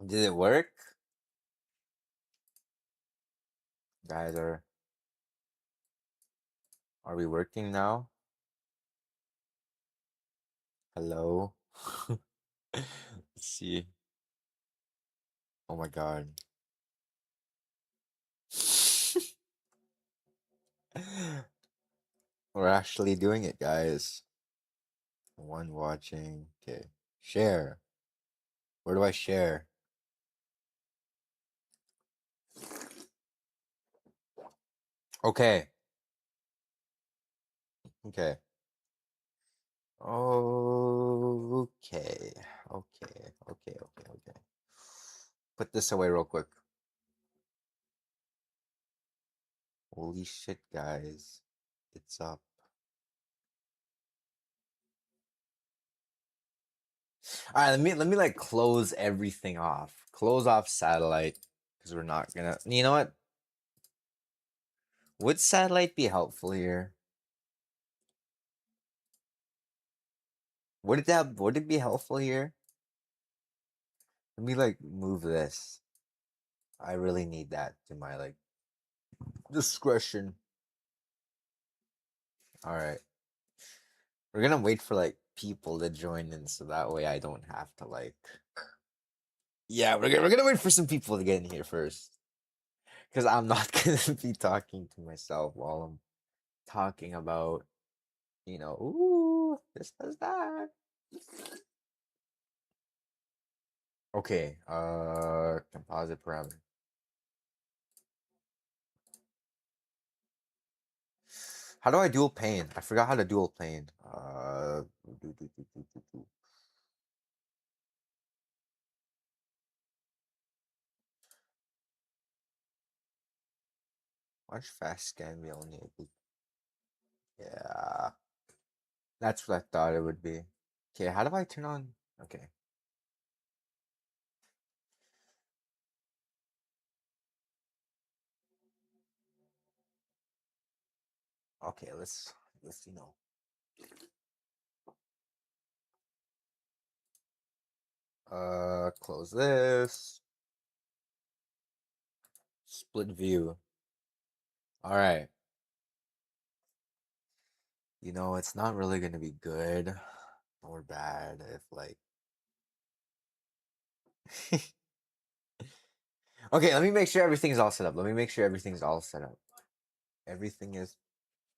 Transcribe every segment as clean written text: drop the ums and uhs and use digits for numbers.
Did it work? Guys, are we working now? Hello? Let's see. Oh my god. We're actually doing it, guys. One watching. Okay. Share. Where do I share? Okay. Okay. Okay. Okay. Put this away real quick. Holy shit, guys. It's up. All right, let me like close everything off. Close off satellite because we're not gonna. You know what? Would satellite be helpful here? Would it be helpful here? Let me like move this. I really need that to my like discretion. All right. We're gonna wait for like people to join in so that way I don't have to like. Yeah, we're gonna wait for some people to get in here first because I'm not gonna be talking to myself while I'm talking about ooh, this does that. Okay, composite parameter. How do I dual pane? I forgot how to dual pane. Watch fast scan we only able. Yeah, that's what I thought it would be. Okay, how do I turn on? Okay, okay, let's close this. Split view. All right. It's not really gonna be good or bad if like. Okay, let me make sure everything's all set up. Let me make sure everything's all set up. Everything is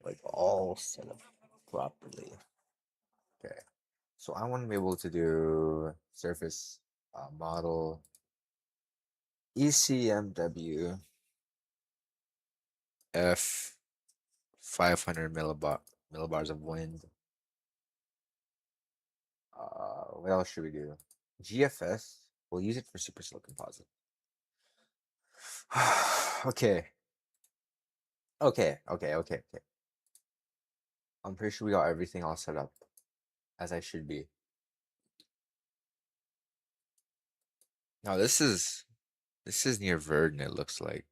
like all set up properly. Okay. So I want to be able to do surface model ECMW F 500 millibars of wind. What else should we do? GFS. We'll use it for super silicon composite. Okay. Okay. I'm pretty sure we got everything all set up as I should be. Now this is near Verdun, it looks like.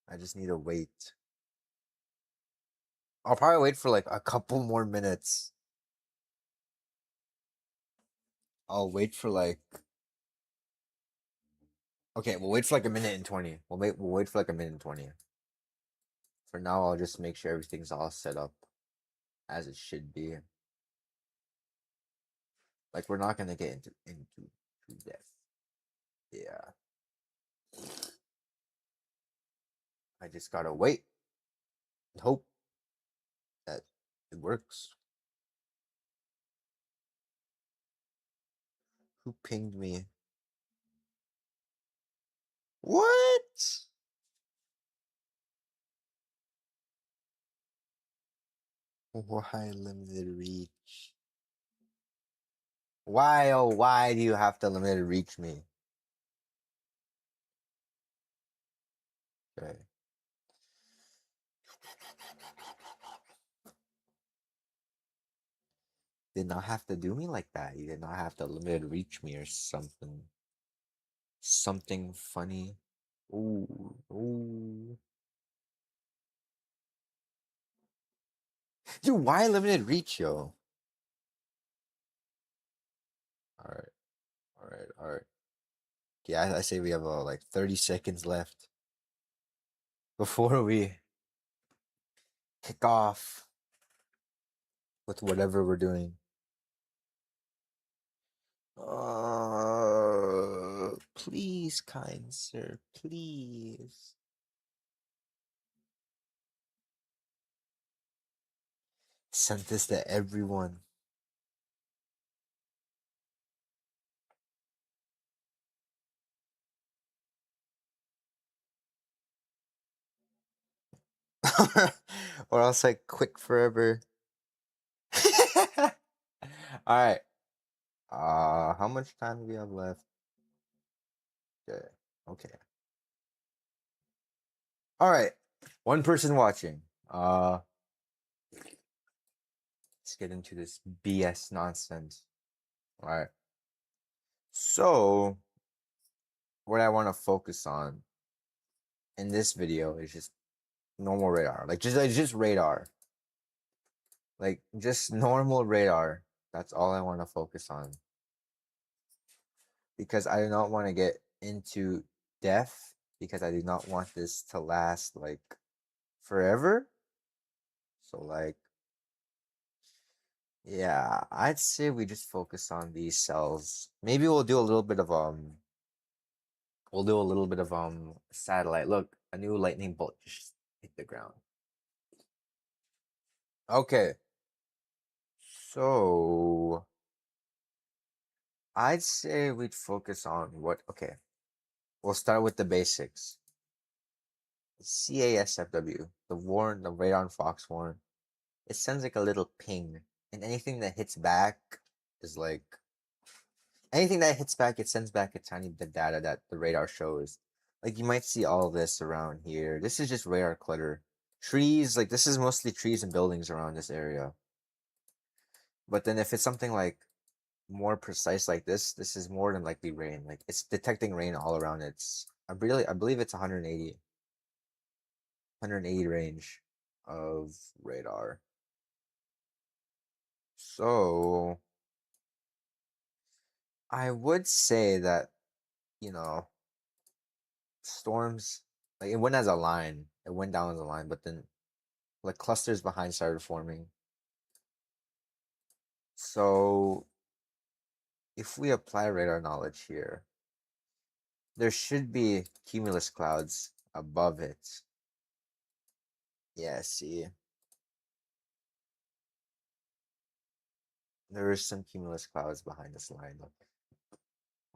I just need to wait. I'll probably wait for like a couple more minutes. I'll wait for like okay, we'll wait for like a minute and 20. We'll wait for like a minute and 20. For now, I'll just make sure everything's all set up as it should be. Like we're not gonna get into depth. Yeah. I just gotta wait and hope that it works. Who pinged me? What? Why limited reach? Why, oh, why do you have to limited reach me? Okay. Did not have to do me like that. You did not have to limited reach me or something. Something funny. Ooh. Dude, why limited reach, yo? Alright. All right. Yeah, I say we have like 30 seconds left before we kick off with whatever we're doing. Please, kind sir, please. Send this to everyone. Or else like quick forever. Alright. How much time do we have left? Okay. Okay. Alright. One person watching. Let's get into this BS nonsense. Alright. So what I want to focus on in this video is just normal radar. Like just radar. Like just normal radar. That's all I want to focus on. Because I do not want to get into depth because I do not want this to last like forever. So like yeah, I'd say we just focus on these cells. Maybe we'll do a little bit of satellite. Look, a new lightning bolt just hit the ground. Okay. So I'd say we'd focus on what okay. We'll start with the basics. CASFW, the radar on Foxhorn. It sends like a little ping, and anything that hits back is like anything that hits back, it sends back a tiny bit of data that the radar shows. Like you might see all this around here. This is just radar clutter. Trees, like this is mostly trees and buildings around this area. But then if it's something like more precise like this is more than likely rain. Like it's detecting rain all around. I believe it's 180 range of radar. So I would say that, you know, storms like it went as a line. It went down as a line, but then like clusters behind started forming. So if we apply radar knowledge here, there should be cumulus clouds above it. Yeah, see. There is some cumulus clouds behind this line. Look.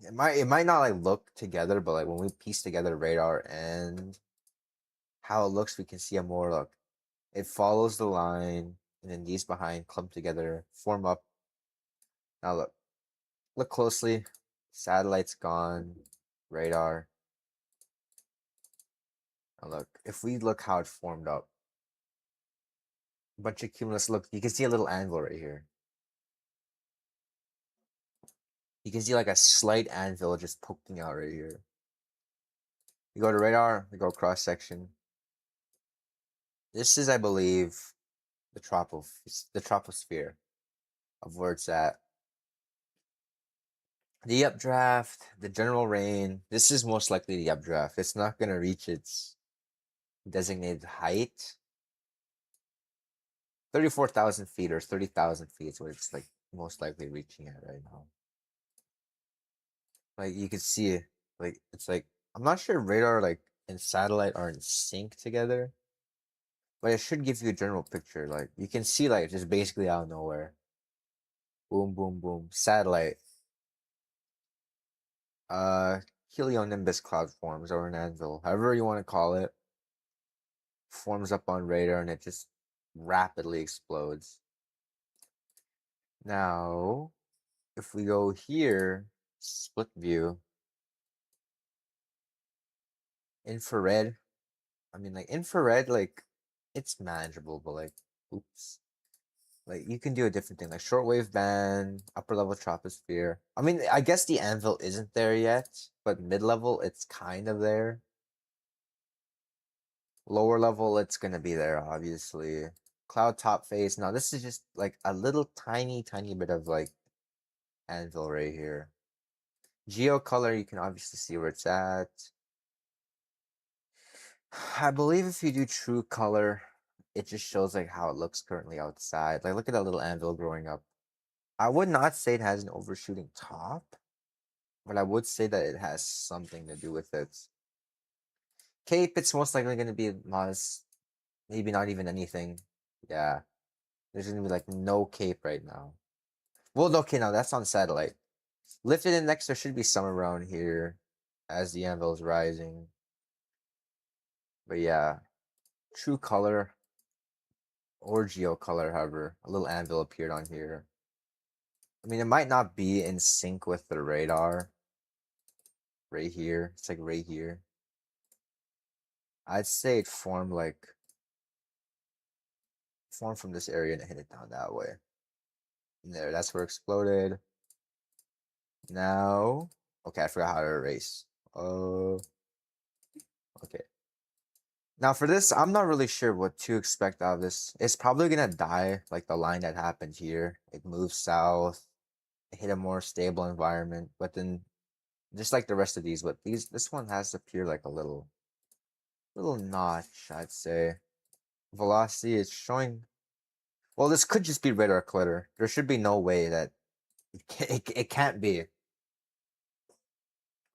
It might not like look together, but like when we piece together radar and how it looks, we can see a more look. It follows the line, and then these behind clump together, form up. Now look closely. Satellite's gone. Radar. Now look, if we look how it formed up, a bunch of cumulus. Look, you can see a little anvil right here. You can see like a slight anvil just poking out right here. You go to radar, we go cross section. This is, I believe, the troposphere of where it's at. The updraft, the general rain. This is most likely the updraft. It's not gonna reach its designated height. 34,000 feet or 30,000 feet is what it's like most likely reaching at right now. Like you can see it. Like it's like I'm not sure radar like and satellite are in sync together, but it should give you a general picture. Like you can see like just basically out of nowhere. Boom, boom, boom. Satellite. Uh, Helionimbus cloud forms or an anvil, however you want to call it, forms up on radar and it just rapidly explodes. Now, if we go here, split view, infrared. I mean, like infrared, like it's manageable, but like, oops. Like you can do a different thing, like shortwave band, upper level troposphere. I mean, I guess the anvil isn't there yet, but mid level, it's kind of there. Lower level, it's gonna be there, obviously. Cloud top face. Now, this is just like a little tiny bit of like anvil right here. Geo color, you can obviously see where it's at. I believe if you do true color, it just shows like how it looks currently outside. Like look at that little anvil growing up. I would not say it has an overshooting top, but I would say that it has something to do with it. Cape, it's most likely going to be modest, maybe not even anything. Yeah, there's going to be like no cape right now. Well, okay, now that's on satellite. Lifted index, there should be some around here as the anvil is rising. But yeah, true color or geo color, however, a little anvil appeared on here. I mean, it might not be in sync with the radar right here. It's like right here. I'd say it formed from this area and hit it down that way. And there, that's where it exploded. Now, okay, I forgot how to erase. Oh, okay. Now for this, I'm not really sure what to expect out of this. It's probably gonna die like the line that happened here. It moves south, it hit a more stable environment, but then just like the rest of these, but this one has to appear like a little notch, I'd say. Velocity is showing. Well, this could just be radar clutter. There should be no way that it can't be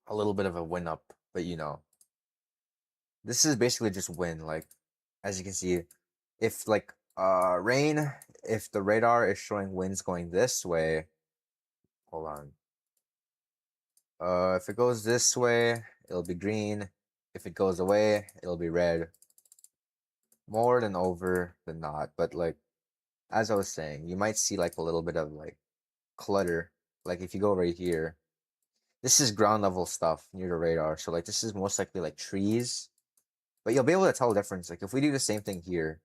a little bit of a win up, but this is basically just win. Like as you can see, if like rain, if the radar is showing winds going this way, hold on. If it goes this way, it'll be green. If it goes away, it'll be red. More than over than not, but like as I was saying, you might see like a little bit of like clutter. Like if you go right here, this is ground level stuff near the radar. So like this is most likely like trees, but you'll be able to tell the difference. Like if we do the same thing here,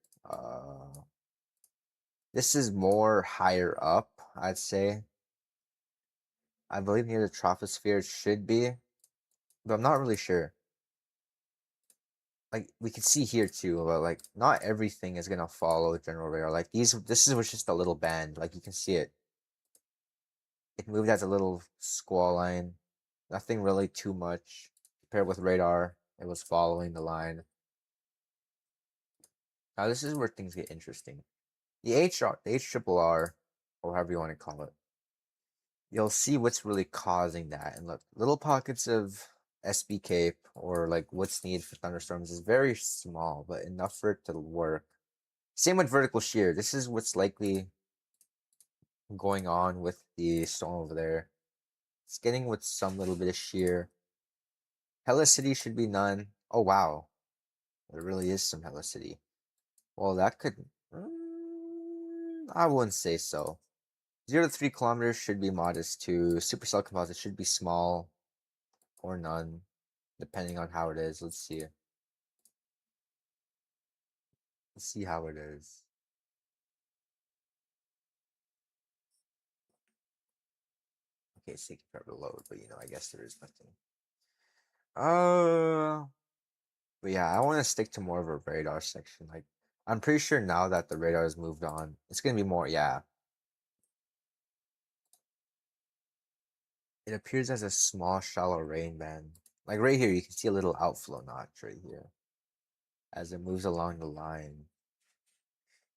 this is more higher up, I'd say. I believe near the troposphere it should be, but I'm not really sure. Like we can see here too, but like not everything is gonna follow general radar. Like this was just a little band. Like you can see it. It moved as a little squall line. Nothing really too much compared with radar. It was following the line. Now this is where things get interesting. The H triple R, or however you want to call it, you'll see what's really causing that. And look, little pockets of SB cape or like what's needed for thunderstorms is very small, but enough for it to work. Same with vertical shear. This is what's likely going on with the storm over there. It's getting with some little bit of shear. Helicity should be none. Oh wow, there really is some helicity. Well, that could. I wouldn't say so. 0 to 3 kilometers should be modest too. Supercell composite should be small or none, depending on how it is. Let's see. Let's see how it is. Okay, it's taking forever to load, but I guess there is nothing. Uh, but yeah, I want to stick to more of a radar section. Like, I'm pretty sure now that the radar has moved on, it's gonna be more. Yeah, it appears as a small, shallow rain band. Like right here, you can see a little outflow notch right here as it moves along the line.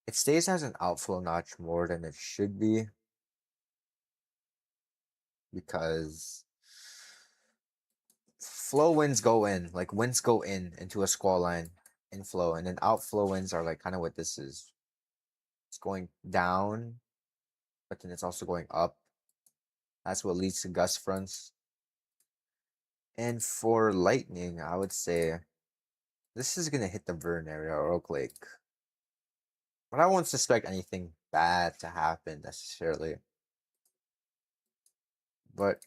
It stays as an outflow notch more than it should be because flow winds go in, like winds go in into a squall line, inflow, and then outflow winds are like kind of what this is. It's going down, but then it's also going up. That's what leads to gust fronts. And for lightning, I would say this is gonna hit the Vern area or Oak Lake. But I won't suspect anything bad to happen necessarily. But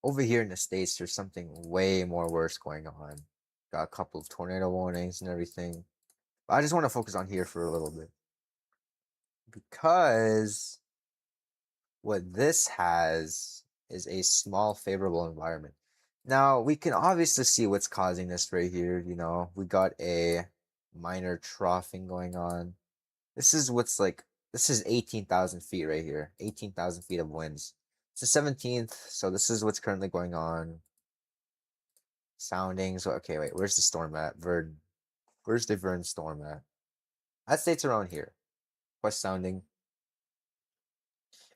over here in the States, there's something way more worse going on. Got a couple of tornado warnings and everything. But I just want to focus on here for a little bit. Because what this has is a small favorable environment. Now, we can obviously see what's causing this right here. We got a minor troughing going on. This is 18,000 feet right here, 18,000 feet of winds. It's the 17th, so this is what's currently going on. Soundings. Okay, wait. Where's the storm at? Vern. Where's the Vern storm at? I'd say it's around here. West sounding.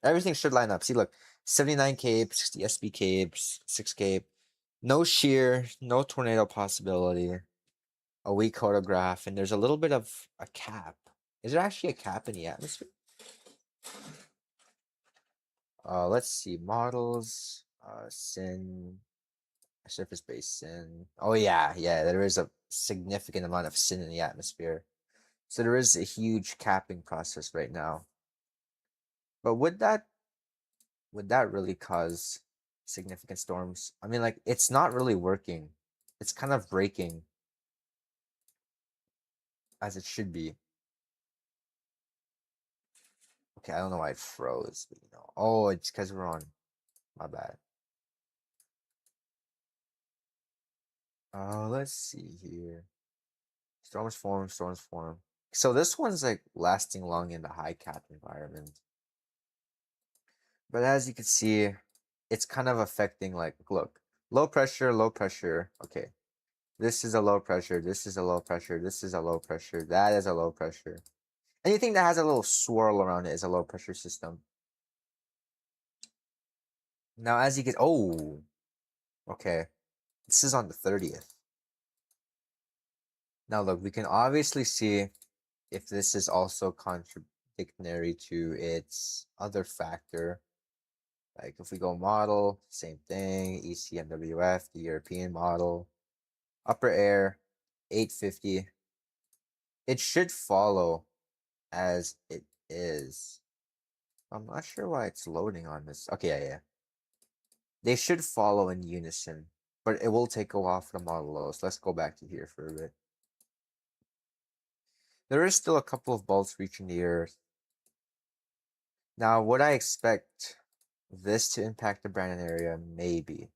Everything should line up. See, look, 79 cape, 60 SB capes, 6 cape. No shear, no tornado possibility. A weak photograph, and there's a little bit of a cap. Is there actually a cap in the atmosphere? Let's see. Models, sin, surface-based sin. Oh yeah, yeah, there is a significant amount of sin in the atmosphere. So there is a huge capping process right now. But would that really cause significant storms? I mean, like, it's not really working. It's kind of breaking as it should be. Okay, I don't know why it froze, but oh, it's because we're on. My bad. Let's see here. Storms form, storms form. So this one's like lasting long in the high cap environment. But as you can see, it's kind of affecting, like, look, low pressure, low pressure. Okay. This is a low pressure. This is a low pressure. This is a low pressure. That is a low pressure. Anything that has a little swirl around it is a low pressure system. Now, as you get, oh, okay. This is on the 30th. Now, look, we can obviously see if this is also contradictory to its other factor. Like if we go model, same thing, ECMWF, the European model, upper air, 850. It should follow as it is. I'm not sure why it's loading on this. Okay, yeah. They should follow in unison, but it will take a while for the model load. So let's go back to here for a bit. There is still a couple of bolts reaching the earth. Now, would I expect this to impact the Brandon area? Maybe,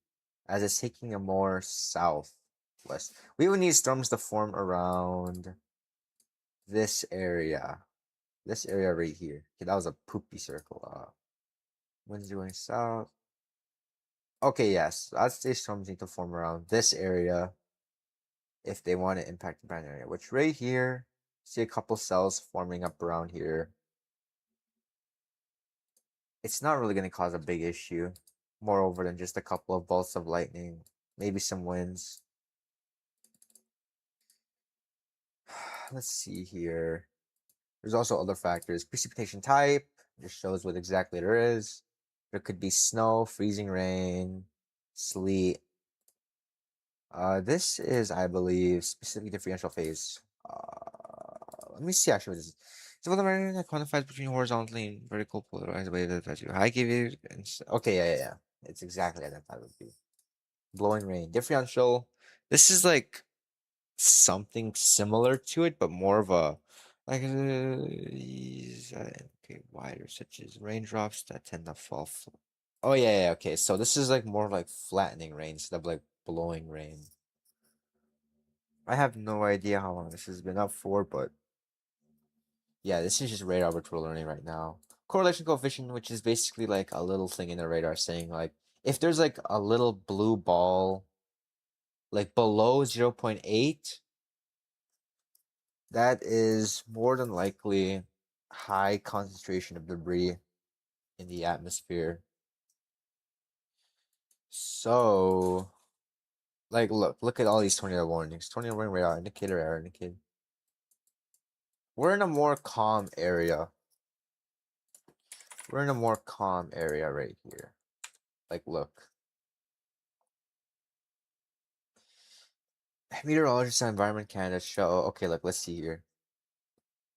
as it's taking a more southwest. We would need storms to form around this area. This area right here. Okay, that was a poopy circle. Winds going south. Okay, yes. I'd say storms need to form around this area if they want to impact the Brandon area. Which right here, see a couple cells forming up around here. It's not really going to cause a big issue. Moreover than just a couple of bolts of lightning. Maybe some winds. Let's see here. There's also other factors. Precipitation type just shows what exactly there is. There could be snow, freezing rain, sleet. This is, I believe, specific differential phase. Let me see actually what this is. So the variation that quantifies between horizontally and vertical polarized waves that affects you. High KV and okay, yeah. It's exactly as I thought it would be. Blowing rain. Differential. This is like something similar to it, but more of a like okay, wider, such as raindrops that tend to fall. Oh yeah, okay. So this is like more like flattening rain instead of like blowing rain. I have no idea how long this has been up for, but yeah, this is just radar which we're learning right now. Correlation coefficient, which is basically like a little thing in the radar saying like if there's like a little blue ball like below 0.8, that is more than likely high concentration of debris in the atmosphere. So, like, look at all these tornado warnings. Tornado warning radar indicator, error indicator. We're in a more calm area. We're in a more calm area right here. Like, look. Meteorologists and Environment Canada show. Okay, look, let's see here.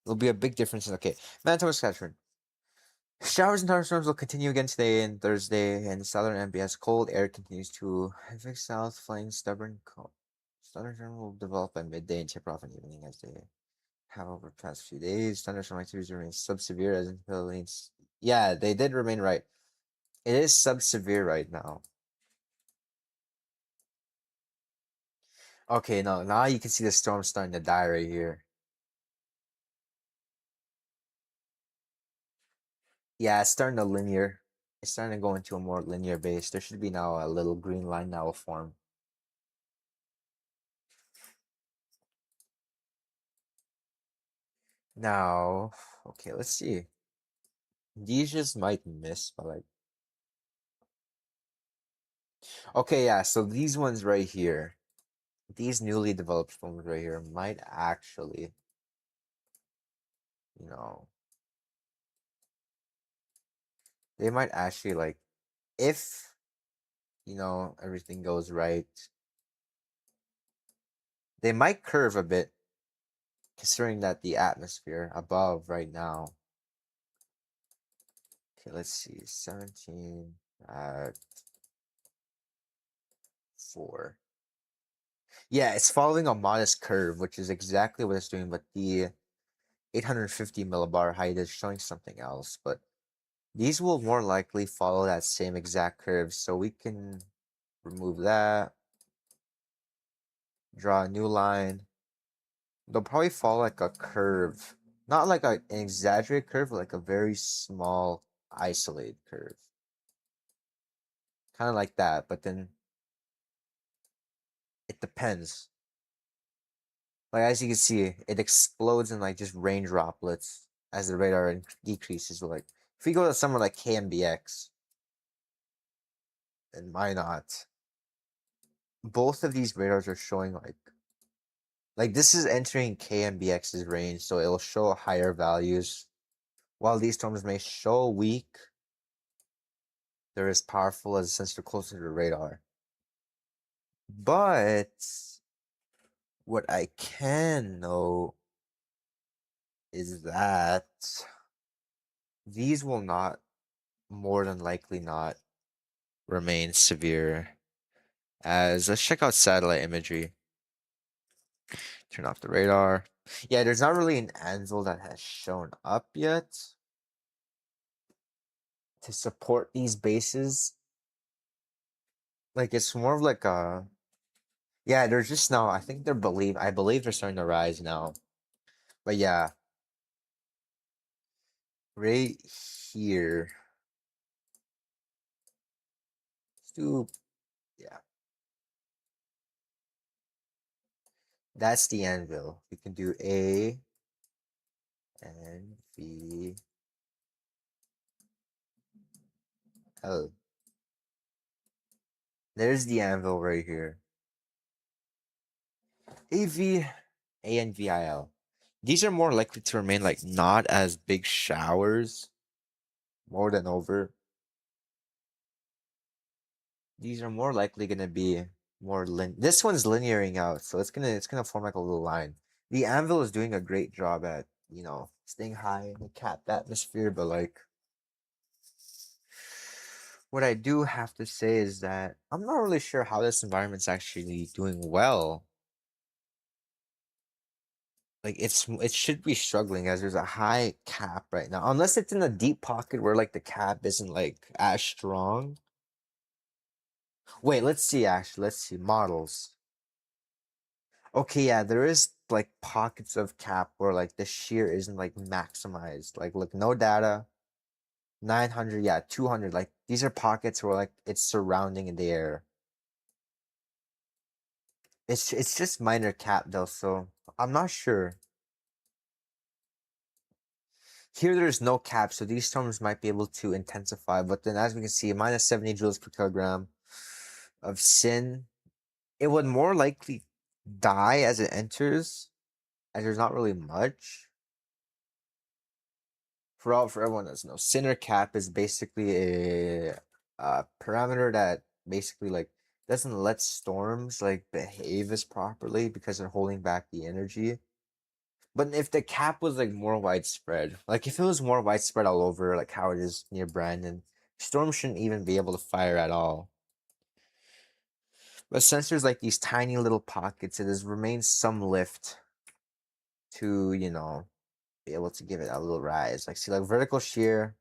There'll be a big difference. Okay, Manitoba, Saskatchewan. Showers and thunderstorms will continue again today and Thursday, and southern MBS cold air continues to affect south, flying stubborn cold. Thunderstorm will develop by midday and taper off in the evening as they have over the past few days. Thunderstorm activities remain sub-severe as intelligence. Yeah, they did remain right. It is sub-severe right now. Okay, no, now you can see the storm starting to die right here. Yeah, it's starting to linear. it's starting to go into a more linear base. There should be now a little green line that will form. Now, okay, let's see. These just might miss, but like, okay, yeah. So these ones right here, these newly developed storms right here might actually, you know, they might actually like, if everything goes right, they might curve a bit, considering that the atmosphere above right now. Okay, let's see, 17 at 4. Yeah, it's following a modest curve, which is exactly what it's doing, but the 850 millibar height is showing something else. But these will more likely follow that same exact curve, so we can remove that, draw a new line. They'll probably follow like a curve, not like an exaggerated curve, but like a very small, isolated curve. Kind of like that, but then it depends. Like as you can see, it explodes in like just rain droplets as the radar decreases. Like if we go to somewhere like KMBX, and why not? Both of these radars are showing like this is entering KMBX's range, so it'll show higher values. While these storms may show weak, they're as powerful as since they're closer to the radar. But what I can know is that these will not, more than likely not, remain severe. As let's check out satellite imagery. Turn off the radar. Yeah, there's not really an anvil that has shown up yet to support these bases. Like it's more of like a, yeah, they're just now, I believe they're starting to rise now. But yeah, right here. Stoop. Yeah, that's the anvil. We can do A and V L. There's the anvil right here. AV and VIL. These are more likely to remain like not as big showers more than over. These are more likely gonna be more this one's linearing out, so it's gonna form like a little line. The anvil is doing a great job at, staying high in the capped atmosphere, but like what I do have to say is that I'm not really sure how this environment's actually doing well. Like it should be struggling as there's a high cap right now. Unless it's in a deep pocket where like the cap isn't like as strong. Wait, let's see actually. Let's see models. Okay, yeah, there is like pockets of cap where like the shear isn't like maximized. Like look, no data, 900, yeah, 200. Like these are pockets where like it's surrounding in the air. It's just minor cap though, so I'm not sure. Here there's no cap, so these storms might be able to intensify, but then as we can see, minus 70 joules per kilogram of sin, it would more likely die as it enters, as there's not really much. For everyone that's know, Sinner cap is basically a parameter that basically like doesn't let storms like behave as properly because they're holding back the energy. But if the cap was like more widespread, like if it was more widespread all over, like how it is near Brandon, storms shouldn't even be able to fire at all. But since there's like these tiny little pockets, it has remained some lift to, be able to give it a little rise. Like see like vertical shear,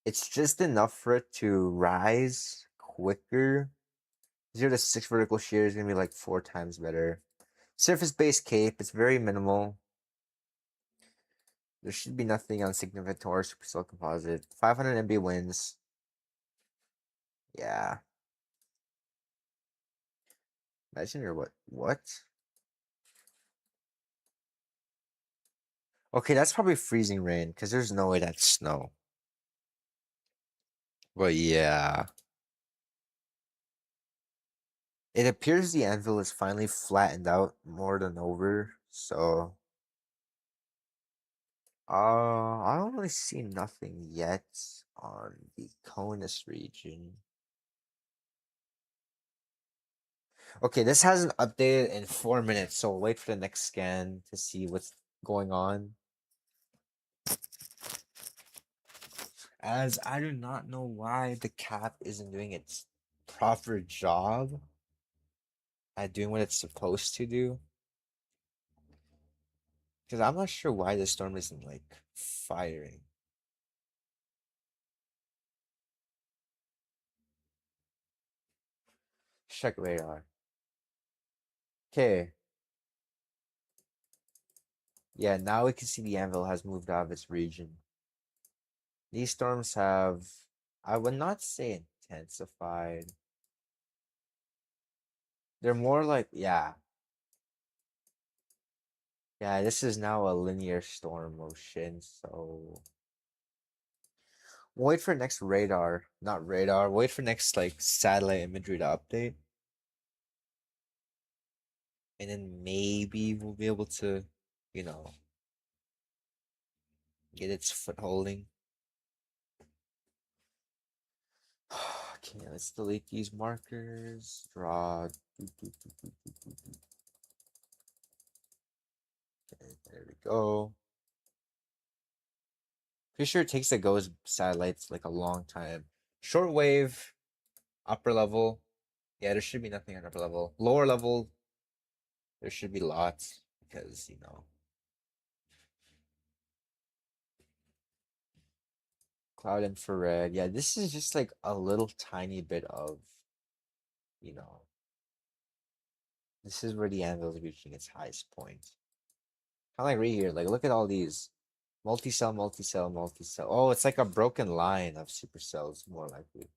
it's just enough for it to rise quicker. 0 to 6 vertical shear is gonna be like 4 times better. Surface based cape, it's very minimal. There should be nothing on Significant or Supercell Composite. 500 MB wins. Yeah. Imagine you're what? What? Okay, that's probably freezing rain, because there's no way that's snow. But yeah. It appears the anvil is finally flattened out more than over, so I don't really see nothing yet on the Conus region. Okay, this hasn't updated in 4 minutes, so we'll wait for the next scan to see what's going on. As I do not know why the cap isn't doing its proper job at doing what it's supposed to do. Because I'm not sure why the storm isn't like firing. Check radar. Okay. Yeah, now we can see the anvil has moved out of its region. These storms have, I would not say intensified. They're more like, yeah. Yeah, this is now a linear storm motion, so we'll wait for next radar, not radar, wait for next like satellite imagery to update. And then maybe we'll be able to, you know, get its footholding. Okay, let's delete these markers. Draw. Okay, there we go. Pretty sure it takes the GOES satellites like a long time. Shortwave, upper level. Yeah, there should be nothing on upper level. Lower level, there should be lots because, you know. Cloud infrared. Yeah, this is just like a little tiny bit of, you know, this is where the anvil is reaching its highest point. Kind of like right here. Like, look at all these multi-cell, multi-cell, multi-cell. Oh, it's like a broken line of supercells, more likely.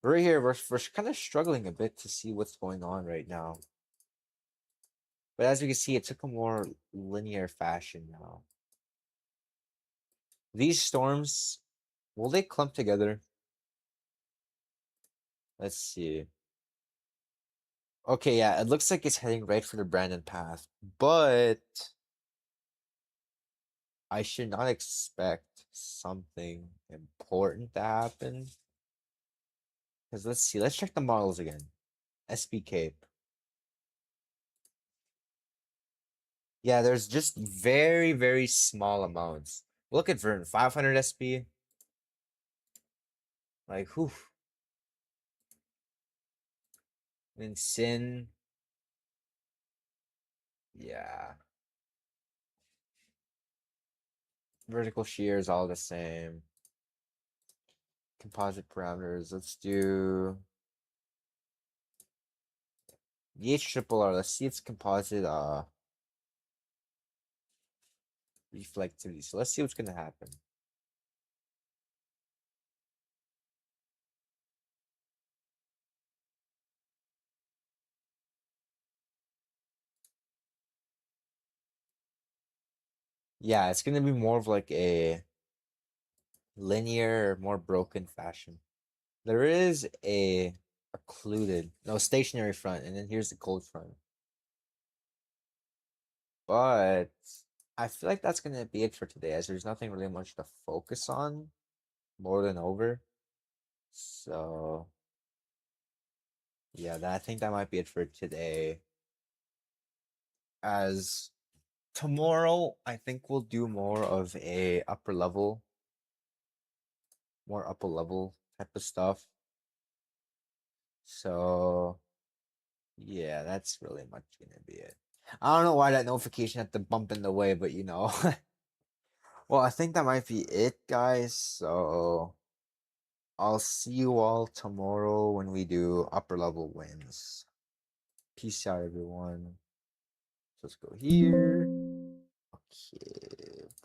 Right here, we're kind of struggling a bit to see what's going on right now. But as you can see, it took a more linear fashion now. These storms, will they clump together? Let's see. Okay, yeah, it looks like it's heading right for the Brandon path, but I should not expect something important to happen. Because let's see, let's check the models again. SB Cape. Yeah, there's just very, very small amounts. Look at Vern, 500 SB. Like, whew. And Sin, yeah. Vertical shear is all the same. Composite parameters. Let's do DH triple R. Let's see its composite reflectivity. So let's see what's gonna happen. Yeah, it's gonna be more of like a linear, more broken fashion. There is a occluded, no, stationary front, and then here's the cold front. But I feel like that's gonna be it for today, as there's nothing really much to focus on more than over. So yeah, I think that might be it for today. As tomorrow, I think we'll do more of a more upper level type of stuff. So yeah, that's really much gonna be it. I don't know why that notification had to bump in the way, but you know. Well, I think that might be it, guys. So I'll see you all tomorrow when we do upper level wins. Peace out, everyone. So let's go here. Okay. Boom.